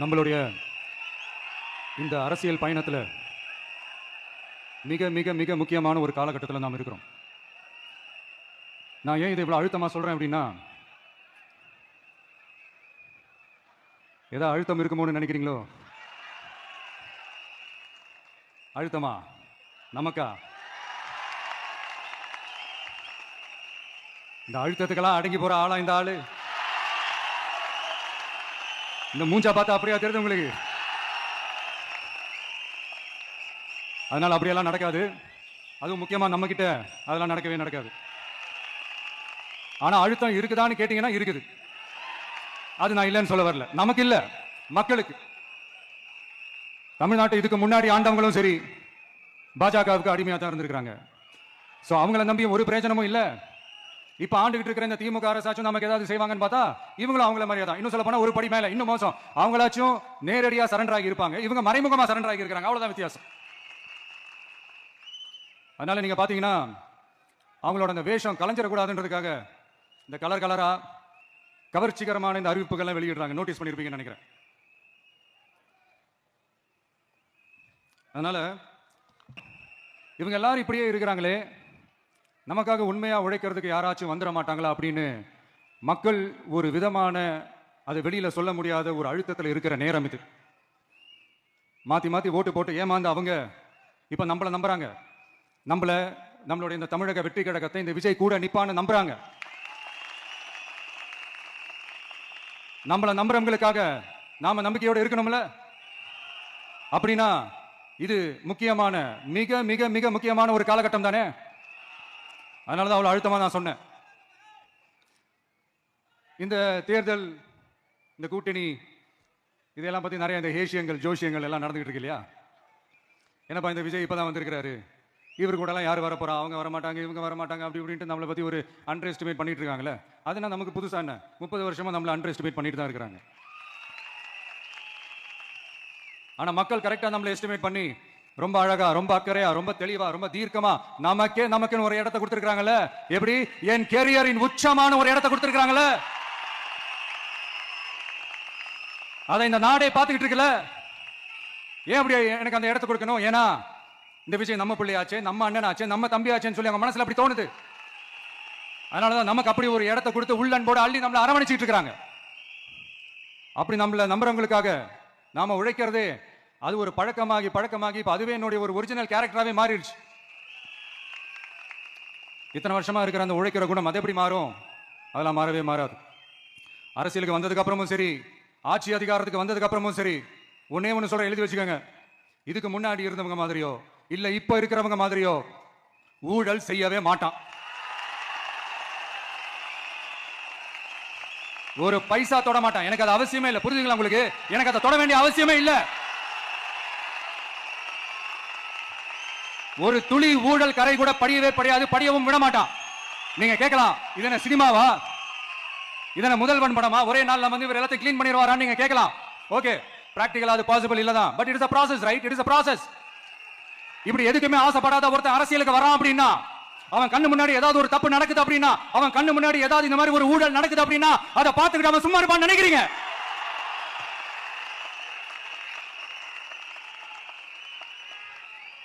நம்மளுடைய இந்த அரசியல் பயணத்தில் மிக மிக மிக முக்கியமான ஒரு காலகட்டத்தில் நாம் இருக்கிறோம். நான் ஏன் இதை இவ்வளோ அழுத்தமாக சொல்கிறேன் அப்படின்னா, ஏதோ அழுத்தம் இருக்குமோன்னு நினைக்கிறீங்களோ? அழுத்தமா? நமக்கா? இந்த அழுத்தத்துக்கெல்லாம் அடங்கி போற ஆளா இந்த ஆளு? இந்த மூஞ்சா பார்த்தா அப்படியா தெரியுது உங்களுக்கு? அதனால அப்படியெல்லாம் நடக்காது. அதுவும் முக்கியமா நம்ம கிட்ட அதெல்லாம் நடக்கவே நடக்காது. ஆனா அழுத்தம் இருக்குதான்னு கேட்டீங்கன்னா இருக்குது. அது நான் இல்லைன்னு சொல்ல வரல. நமக்கு இல்ல, மக்களுக்கு. தமிழ்நாட்டை இதுக்கு முன்னாடி ஆண்டவங்களும் சரி பாஜகவுக்கு அடிமையா தான் இருந்திருக்காங்க. சோ அவங்கள நம்பியும் ஒரு பிரயோஜனமும் இல்ல. இப்ப ஆண்டுகிட்டு இருக்கிற இந்த திமுக அரசாச்சும் நமக்கு ஏதாவது செய்வாங்கன்னு பார்த்தா இவங்களும் அவங்கள மாதிரியே தான். இன்னும் சொல்ல போனா ஒரு படி மேல, இன்னும் மோசம். அவங்களாச்சும் நேரடியா சரண்டர் ஆகி இருப்பாங்க, இவங்க மறைமுகமா சரண்டர் ஆகி இருக்காங்க. அவ்வளவுதான் வித்தியாசம். அதனால நீங்க பாத்தீங்கன்னா அவங்களோட அந்த வேஷம் கலைஞ்சிடக்கூடாதுன்றதுக்காக இந்த கலர் கலரா கவர்ச்சிகரமான இந்த அறிவிப்புகள்லாம் வெளியிடுறாங்க. நோட்டீஸ் பண்ணிருப்பீங்கன்னு நினைக்கிறேன். அதனால இவங்க எல்லாரும் இப்படியே இருக்கிறாங்களே, நமக்காக உண்மையா உழைக்கிறதுக்கு யாராச்சும் வந்துட மாட்டாங்களா அப்படின்னு மக்கள் ஒரு விதமான அதை வெளியில சொல்ல முடியாத ஒரு அழுத்தத்தில் இருக்கிற நேரம் இது. மாத்தி மாத்தி ஓட்டு போட்டு ஏமாந்து அவங்க இப்ப நம்மள நம்புறாங்க. நம்மளுடைய இந்த தமிழக வெற்றி கழகத்தை இந்த விஜய் கூட நிப்பான்னு நம்புறாங்க. நம்மள நம்புறவங்களுக்காக நாம நம்பிக்கையோடு இருக்கணும்ல. அப்படின்னா இது முக்கியமான மிக மிக மிக முக்கியமான ஒரு காலகட்டம் தானே. அதனாலதான் அவ்வளவு அழுத்தமா நான் சொன்னேன். இந்த தேர்தல், இந்த கூட்டணி, இதெல்லாம் பத்தி நிறைய இந்த ஹேஷியங்கள் ஜோஷியங்கள் எல்லாம் நடந்துகிட்டு இருக்கு இல்லையா? என்னப்பா இந்த விஜய் இப்பதான் வந்திருக்கிறாரு, இவர் கூட எல்லாம் யார் வர போறா, அவங்க வர மாட்டாங்க, இவங்க வர மாட்டாங்க, அப்படி இப்படின்ட்டு நம்மளை பத்தி ஒரு அண்டர் எஸ்டிமேட் பண்ணிட்டு இருக்காங்களே. அதுனா நமக்கு புதுசா என்ன? 30 வருஷமா நம்மளை அண்டர் எஸ்டிமேட் பண்ணிட்டு தான் இருக்கிறாங்க. ஆனா மக்கள் கரெக்டா நம்மளை எஸ்டிமேட் பண்ணி ரொம்ப அழகா, ரொம்ப அக்கறையா, ரொம்ப தெளிவா, ரொம்ப தீர்க்கமா நமக்குன்னு ஒரு இடத்தை கொடுத்திருக்காங்கல்ல. எப்படி? என் கேரியரின் உச்சமான ஒரு இடத்தை கொடுத்திருக்காங்கல்ல. அதை இந்த நாடே பார்த்துக்கிட்டு இருக்குல்ல. ஏன் அப்படி எனக்கு அந்த இடத்தை கொடுக்கணும்? ஏன்னா இந்த விஷயம் நம்ம பிள்ளையாச்சே, நம்ம அண்ணனாச்சே, நம்ம தம்பியாச்சேன்னு சொல்லி அவங்க மனசுல அப்படி தோணுது. அதனாலதான் நமக்கு அப்படி ஒரு இடத்தை கொடுத்து உள்ளன்போடு அள்ளி நம்மளை அரவணைச்சிட்டு இருக்காங்க. அப்படி நம்மள நம்புறவங்களுக்காக நாம உழைக்கிறதே அது ஒரு பழக்கமாகி இப்ப அதுவே என்னுடைய ஒரு ஒரிஜினல் கேரக்டராகவே மாறிடுச்சு. இத்தனை வருஷமா இருக்கிற அந்த உழைக்கிற குணம் அது எப்படி மாறும்? அதெல்லாம் மாறவே மாறாது. அரசியலுக்கு வந்ததுக்கு அப்புறமும் சரி, ஆட்சி அதிகாரத்துக்கு வந்ததுக்கு அப்புறமும் சரி, ஒன்னே ஒன்று சொல்ற, எழுதி வச்சுக்கோங்க. இதுக்கு முன்னாடி இருந்தவங்க மாதிரியோ இல்ல இப்ப இருக்கிறவங்க மாதிரியோ ஊழல் செய்யவே மாட்டான். ஒரு பைசா தொட மாட்டான். எனக்கு அது அவசியமே இல்லை. புரிஞ்சுங்களா உங்களுக்கு? எனக்கு அதை தொட வேண்டிய அவசியமே இல்லை. ஒரு துளி ஊழல் கரை கூட படியவே படியாது, படியவும் விட மாட்டான். நீங்க கேட்கலாம், இது என்ன சினிமாவா, இதன முதல்வன் படமா, ஒரே நாள் வந்து இவர் எல்லாத்தையும் கிளீன் பண்ணிடுவாரான்னு நீங்க கேட்கலாம். ஓகே, பிராக்டிகலா அது பாசிபிள் இல்லதான். But it is a process, right? It is a process. இப்படி எதுக்குமே ஆசைப்படாத ஒருத்தன் அரசியலுக்கு வரான் அப்படின்னா, அவன் கண்ணு முன்னாடி ஏதாவது ஒரு தப்பு நடக்குது அப்படின்னா, அவன் கண்ணு முன்னாடி ஏதாவது இந்த மாதிரி ஒரு ஊழல் நடக்குது அப்படின்னா, அதை பார்த்துக்கிட்டு அவன் சும்மா இருப்பான்னு நினைக்கிறீங்க?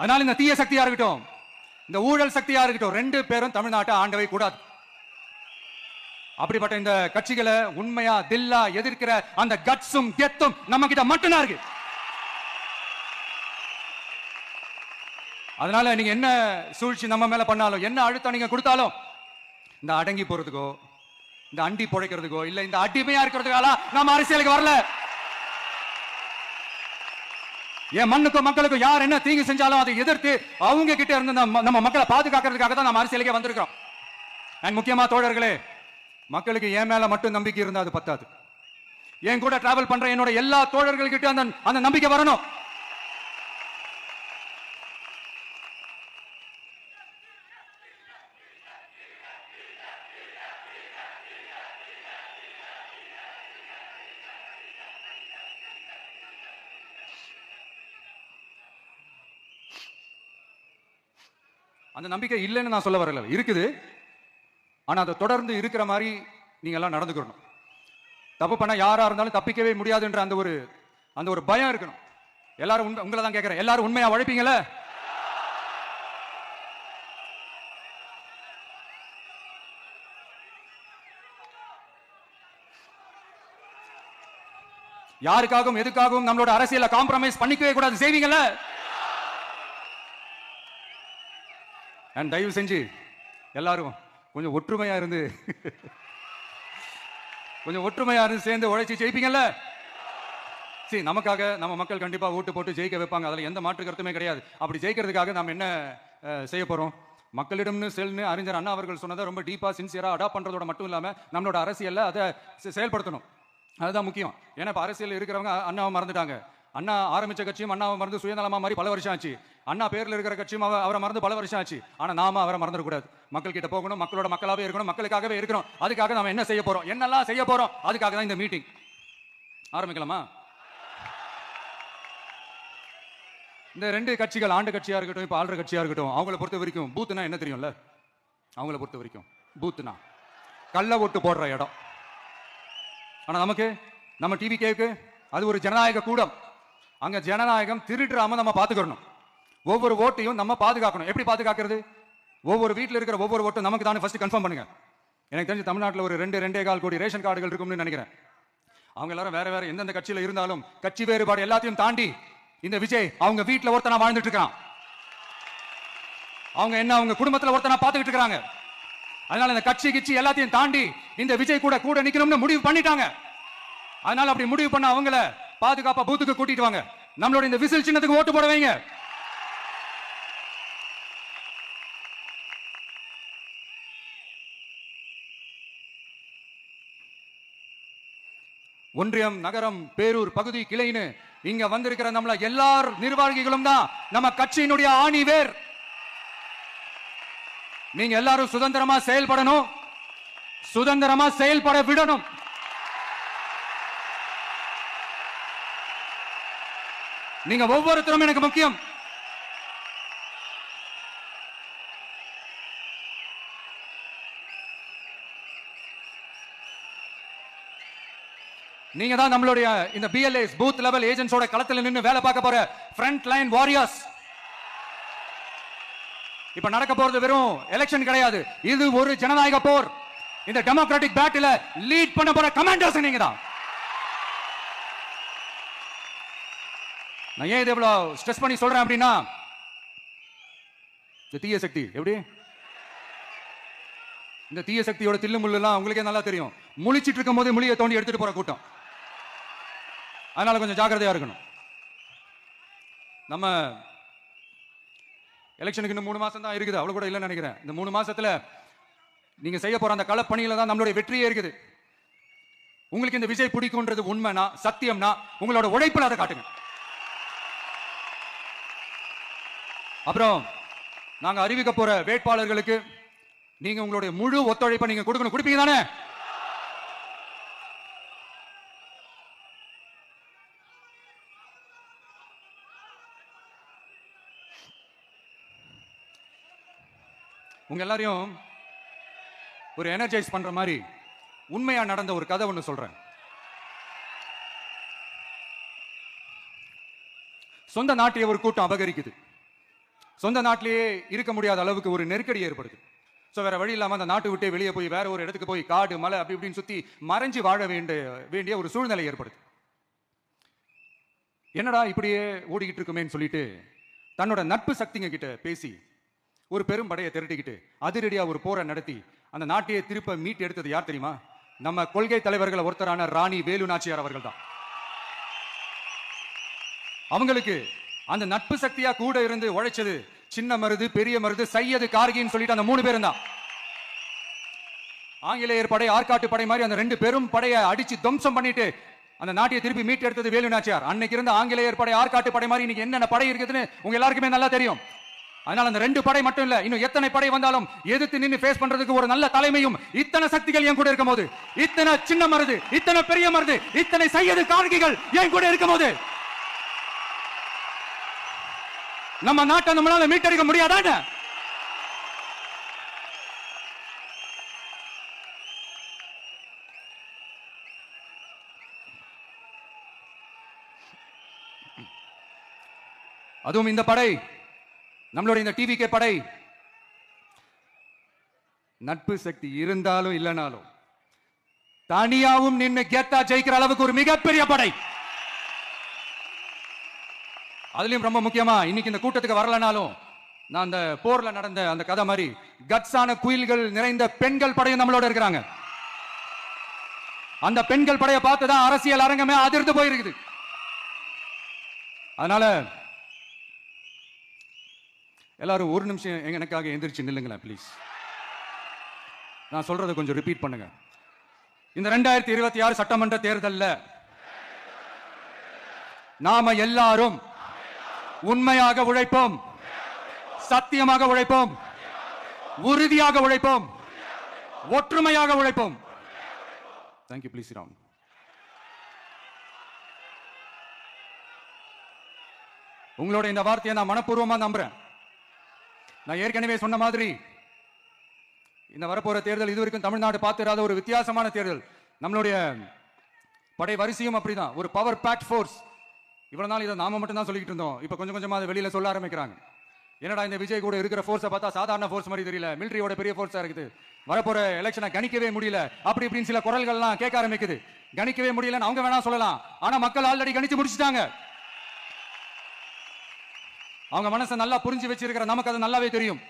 அதனால இந்த தீய சக்தியா இருக்கட்டும், இந்த ஊழல் சக்தியா இருக்கட்டும், ரெண்டு பேரும் தமிழ்நாட்டை ஆண்டவை கூடாது. அப்படிப்பட்ட இந்த கட்சிகளை உண்மையா தில்லா எதிர்க்கிற அந்த கட்ஸும் கெத்தும் நம்ம கிட்ட மட்டும்தான் இருக்கு. அதனால நீங்க என்ன சூழ்ச்சி நம்ம மேல பண்ணாலும், என்ன அழுத்தம் நீங்க கொடுத்தாலும், இந்த அடங்கி போறதுக்கோ, இந்த அண்டி புழைக்கிறதுக்கோ, இல்ல இந்த அடிமையா இருக்கிறதுக்கால நம்ம அரசியலுக்கு வரல. என் மண்ணுக்கும் மக்களுக்கும் யார் என்ன தீங்கு செஞ்சாலும் அதை எதிர்த்து அவங்க கிட்ட இருந்து நம்ம மக்களை பாதுகாக்கிறதுக்காக தான் நம்ம அரசியலுக்கே வந்திருக்கிறோம். அண்ட் முக்கியமா தோழர்களே, மக்களுக்கு என் மேல மட்டும் நம்பிக்கை இருந்தா அது பத்தாது. என் கூட டிராவல் பண்ற என்னோட எல்லா தோழர்கள் கிட்ட அந்த நம்பிக்கை வரணும். அந்த நம்பிக்கை இல்லைன்னு நான் சொல்ல வரல, இருக்குது. ஆனா அதை தொடர்ந்து இருக்கிற மாதிரி நீங்க எல்லாம் நடந்துக்கணும். தப்பு பண்ண யாரா இருந்தாலும் தப்பிக்கவே முடியாதுன்ற அந்த ஒரு அந்த ஒரு பயம் இருக்கணும். எல்லாரும் உங்களை தான் கேட்கிறேன், எல்லாரும் உண்மையா உழைப்பீங்கல்ல? யாருக்காகவும் எதுக்காகவும் நம்மளோட அரசியல காம்ப்ரமைஸ் பண்ணிக்கவே கூடாது, செய்வீங்கல்ல? தயவு செஞ்சு எல்லாரும் கொஞ்சம் ஒற்றுமையா இருந்து சேர்ந்து உழைச்சி ஜெயிப்பீங்கல்ல? சரி, நமக்காக நம்ம மக்கள் கண்டிப்பா ஓட்டு போட்டு ஜெயிக்க வைப்பாங்க, அதுல எந்த மாற்று கருத்துமே கிடையாது. அப்படி ஜெயிக்கிறதுக்காக நாம் என்ன செய்ய போறோம்? மக்களிடம்னு செல்னு அறிஞர் அண்ணா அவர்கள் சொன்னதை ரொம்ப டீப்பா சின்சியரா அடாப்ட் பண்றதோட மட்டும் இல்லாம நம்மளோட அரசியல்ல அதை செயல்படுத்தணும். அதுதான் முக்கியம். ஏன்னா இப்ப அரசியல் இருக்கிறவங்க அண்ணாவை மறந்துட்டாங்க. அண்ணா ஆரம்பிச்ச கட்சியும் அண்ணாவை மறந்து சுயநலமா மாதிரி பல வருஷம் ஆச்சு. அண்ணா பேர்ல இருக்கிற கட்சியும் அவரை மறந்து பல வருஷம் ஆச்சு. ஆனா நாம அவரை மறந்துடக்கூடாது. மக்கள் கிட்ட போகணும், மக்களோட மக்களாவே இருக்கணும், மக்களுக்காகவே இருக்கணும். அதுக்காக நாம என்ன செய்ய போறோம், என்னெல்லாம் செய்ய போறோம், அதுக்காக தான் இந்த மீட்டிங். ஆரம்பிக்கலாமா? இந்த ரெண்டு கட்சிகள், ஆண்டு கட்சியா இருக்கட்டும், இப்ப ஆள்ற கட்சியா இருக்கட்டும், அவங்கள பொறுத்த வரைக்கும் பூத்துனா என்ன தெரியும்ல? அவங்கள பொறுத்த வரைக்கும் பூத்துனா கள்ள ஓட்டு போடுற இடம். ஆனா நமக்கு, நம்ம டிவி கேக்கு அது ஒரு ஜனநாயக கூடம். அங்க ஜனநாயகம் திருடுறாம நம்ம பாத்துக்கணும். ஒவ்வொரு ஓட்டையும் நம்ம பாதுகாக்கணும். எப்படி பாதுகாக்கிறது? ஒவ்வொரு வீட்டில் இருக்கிற ஒவ்வொரு ஓட்டும் நமக்கு தானே ஃபர்ஸ்ட் கன்ஃபார்ம் பண்ணுங்க. எனக்கு தெரிஞ்சு தமிழ்நாட்டில் ஒரு 2.25 கோடி ரேஷன் கார்டுகள் இருக்கும்னு நினைக்கிறேன். அவங்க எல்லாரும் வேற வேற எந்தெந்த கட்சியில இருந்தாலும் கட்சி வேறுபாடு எல்லாத்தையும் தாண்டி இந்த விஜய் அவங்க வீட்டில் ஒருத்தனா வாழ்ந்துட்டு இருக்கான். அவங்க என்ன அவங்க குடும்பத்தில் ஒருத்தனா பார்த்துக்கிட்டு இருக்காங்க. அதனால இந்த கட்சி கிச்சி எல்லாத்தையும் தாண்டி இந்த விஜய் கூட கூட நிக்கணும்னு முடிவு பண்ணிட்டாங்க. அதனால அப்படி முடிவு பண்ண அவங்கள பாதுகாப்பா பூத்துக்கு கூட்டிட்டு வாங்க. நம்மளோட இந்த விசில் சின்னத்துக்கு ஓட்டு போட வைங்க. ஒன்றியம், நகரம், பேரூர், பகுதி, கிளைன்னு இங்க வந்திருக்கிற நம்மள எல்லார் நிர்வாகிகளும் தான் நம்ம கட்சியினுடைய ஆணி வேர். நீங்க எல்லாரும் சுதந்திரமா செயல்படணும், சுதந்திரமா செயல்பட விடணும். நீங்க ஒவ்வொருத்தரும் எனக்கு முக்கியம். நீங்க தான் நம்மளுடைய இந்த பிஎல்ஏஸ் பூத் லெவல் ஏஜென்ட்ஸோட களத்தில் நின்று வேலை பார்க்க போற ஃப்ரண்ட் லைன் வாரியர்ஸ். இப்ப நடக்க போறது வெறும் எலெக்ஷன் கிடையாது, இது ஒரு ஜனநாயக போர். இந்த டெமோக்ராட்டிக் பேட்டில லீட் பண்ண போற கமாண்டர்ஸ் நீங்க தான். நான் ஏன் இது இவ்வளவு ஸ்ட்ரெஸ் பண்ணி சொல்றேன் அப்படின்னா, இந்த தீய சக்தி எப்படி, இந்த தீய சக்தியோட தில்லு முள்ளு எல்லாம் உங்களுக்கே நல்லா தெரியும். முழிச்சிட்டு இருக்கும் போது முழியை தோண்டி எடுத்துட்டு போற கூட்டம். அதனால கொஞ்சம் ஜாக்கிரதையா இருக்கணும். நம்ம எலெக்ஷனுக்கு இன்னும் 3 மாசம் தான் இருக்குது, அவ்வளவு கூட இல்லைன்னு நினைக்கிறேன். இந்த 3 மாசத்துல நீங்க செய்ய போற அந்த களப்பணியில தான் நம்மளுடைய வெற்றியே இருக்குது. உங்களுக்கு இந்த விஜய் பிடிக்கும்ன்றது உண்மைனா, சத்தியம்னா, உங்களோட உழைப்புல அதை காட்டுங்க. அப்புறம் நாங்க அறிவிக்க போற வேட்பாளர்களுக்கு நீங்க உங்களுடைய முழு ஒத்துழைப்பை நீங்க கொடுக்கணும். கொடுப்பீங்க தானே? உங்க எல்லாரையும் ஒரு எனர்ஜைஸ் பண்ற மாதிரி உண்மையா நடந்த ஒரு கதை ஒன்று சொல்றேன். சொந்த நாட்டையே ஒரு கூட்டம் அபகரிக்குது. சொந்த நாட்டிலேயே இருக்க முடியாத அளவுக்கு ஒரு நெருக்கடி ஏற்படுது. ஸோ வேற வழி இல்லாமல் அந்த நாட்டை விட்டே வெளியே போய் வேற ஒரு இடத்துக்கு போய் காடு மலை அப்படி இப்படின்னு சுற்றி மறைஞ்சு வாழ வேண்டிய ஒரு சூழ்நிலை ஏற்படுது. என்னடா இப்படியே ஓடிக்கிட்டு இருக்குமேன்னு சொல்லிட்டு தன்னோட நட்பு சக்திங்க கிட்ட பேசி ஒரு பெரும் படையை திரட்டிக்கிட்டு அதிரடியா ஒரு போரை நடத்தி அந்த நாட்டையே திருப்ப மீட்டு எடுத்தது யார் தெரியுமா? நம்ம கொள்கை தலைவர்கள் ஒருத்தரான ராணி வேலு நாச்சியார் அவர்கள் தான். அவங்களுக்கு அந்த நட்பு சக்தியா கூட இருந்து உழைச்சது சின்ன மருது, பெரிய மருது, சையது, கார்கின்னு சொல்லிட்டு அந்த 3 பேரும் தான். ஆங்கிலேயர் படை, ஆற்காட்டு படை மாதிரி அந்த 2 பெரும் படையை அடிச்சு துவம்சம் பண்ணிட்டு அந்த நாட்டையை திருப்பி மீட்டு எடுத்தது வேலு நாச்சியார். அன்னைக்கு இருந்த ஆங்கிலேயர் படை, ஆற்காட்டு படை மாதிரி இன்னைக்கு என்னென்ன படை இருக்குதுன்னு உங்க எல்லாருக்குமே நல்லா தெரியும். அதனால அந்த 2 படை மட்டும் இல்ல, இன்னும் எத்தனை படை வந்தாலும் எதிர்த்து நின்று ஃபேஸ் பண்றதுக்கு ஒரு நல்ல தலைமையும் இத்தனை சக்திகள் என் கூட இருக்கும் போது, இத்தனை சின்ன மருது, இத்தனை பெரிய மருது, இத்தனை சையது, கார்கிகள் என் கூட இருக்கும் போது நம்ம நாட்டை நம்மளால மீட்டெடுக்க முடியாதா? அதுவும் இந்த படை, நம்மளுடைய இந்த டிவிகே படை நட்பு சக்தி இருந்தாலும் இல்லைனாலும் தனியாவும் நின்று கெத்தா ஜெயிக்கிற அளவுக்கு ஒரு மிகப்பெரிய படை. அதுலயும் ரொம்ப முக்கியமா இன்னைக்கு இந்த கூட்டத்துக்கு வரலனாலும் நான் அந்த போர்ல நடந்த அந்த கதை மாதிரி கட்ஸான குயில்கள் நிறைந்த பெண்கள் படையும் நம்மளோட இருக்கிறாங்க. அந்த பெண்கள் படையை பார்த்துதான் அரசியல் அரங்கமே அதிர்ந்து போயிருக்குது. அதனால எல்லாரும் ஒரு நிமிஷம் எனக்காக எந்திரிச்சு நில்லுங்களேன் ப்ளீஸ். நான் சொல்றதை கொஞ்சம் ரிப்பீட் பண்ணுங்க. இந்த 2026 சட்டமன்ற தேர்தல்ல நாம எல்லாரும் உண்மையாக உழைப்போம், சத்தியமாக உழைப்போம், உறுதியாக உழைப்போம், ஒற்றுமையாக உழைப்போம். Thank you, please sit down. உங்களோட இந்த வார்த்தையை நான் மனப்பூர்வமா நம்புறேன். நான் ஏற்கனவே சொன்ன மாதிரி இந்த வரப்போற தேர்தல் இதுவரைக்கும் தமிழ்நாடு பார்த்திராத ஒரு வித்தியாசமான தேர்தல். நம்மளுடைய படை வரிசையும் அப்படிதான், ஒரு பவர் பேக்ட் ஃபோர்ஸ். இவ்வளவு நாள் இதை நாம மட்டும் தான் சொல்லிட்டு இருந்தோம். இப்ப கொஞ்சம் கொஞ்சமா அதை வெளியில சொல்ல ஆரம்பிக்கிறாங்க. என்னடா இந்த விஜய் கூட இருக்கிற ஃபோர்ஸை பார்த்தா சாதாரண ஃபோர்ஸ் மாதிரி தெரியல, மிலிட்டரியோட பெரிய ஃபோர்ஸா இருக்குது, வரப்போற எலெக்ஷனை கணிக்கவே முடியல, அப்படி இப்படின்னு சில குரல்கள்லாம் கேட்க ஆரம்பிக்குது. கணிக்கவே முடியலன்னு அவங்க வேணா சொல்லலாம், ஆனா மக்கள் ஆல்ரெடி கணிச்சு முடிச்சுட்டாங்க. அவங்க மனசை நல்லா புரிஞ்சு வச்சிருக்கிற நமக்கு அது நல்லாவே தெரியும்.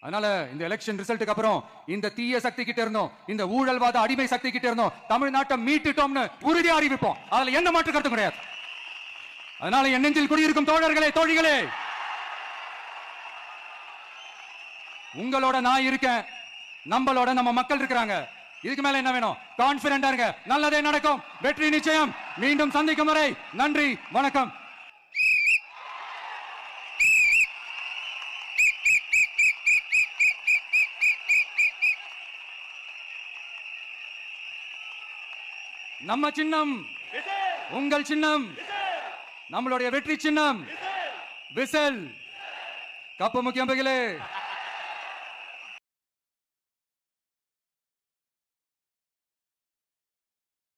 அதனால இந்த எலெக்ஷன் ரிசல்ட்டுக்கு அப்புறம் இந்த தீய சக்தி கிட்ட இருந்தோம், இந்த ஊழல்வாத அடிமை சக்தி கிட்ட இருந்தோம் தமிழ்நாட்டை மீட்டுட்டோம்னு உறுதியா அறிவிப்போம். அதுல எந்த மாற்று கருத்தும் கிடையாது. அதனால என் நெஞ்சில் குடியிருக்கும் தோழர்களே, தோழிகளே, உங்களோட நான் இருக்கேன், நம்மளோட நம்ம மக்கள் இருக்கிறாங்க. இதுக்கு மேல என்ன வேணும்? கான்பிடென்டா இருங்க, நல்லதே நடக்கும், வெற்றி நிச்சயம். மீண்டும் சந்திக்கும் வரை நன்றி, வணக்கம். நம்ம சின்னம் உங்கள் சின்னம், நம்மளுடைய வெற்றி சின்னம் விசில். கப்பு முக்கியம் பகிலே.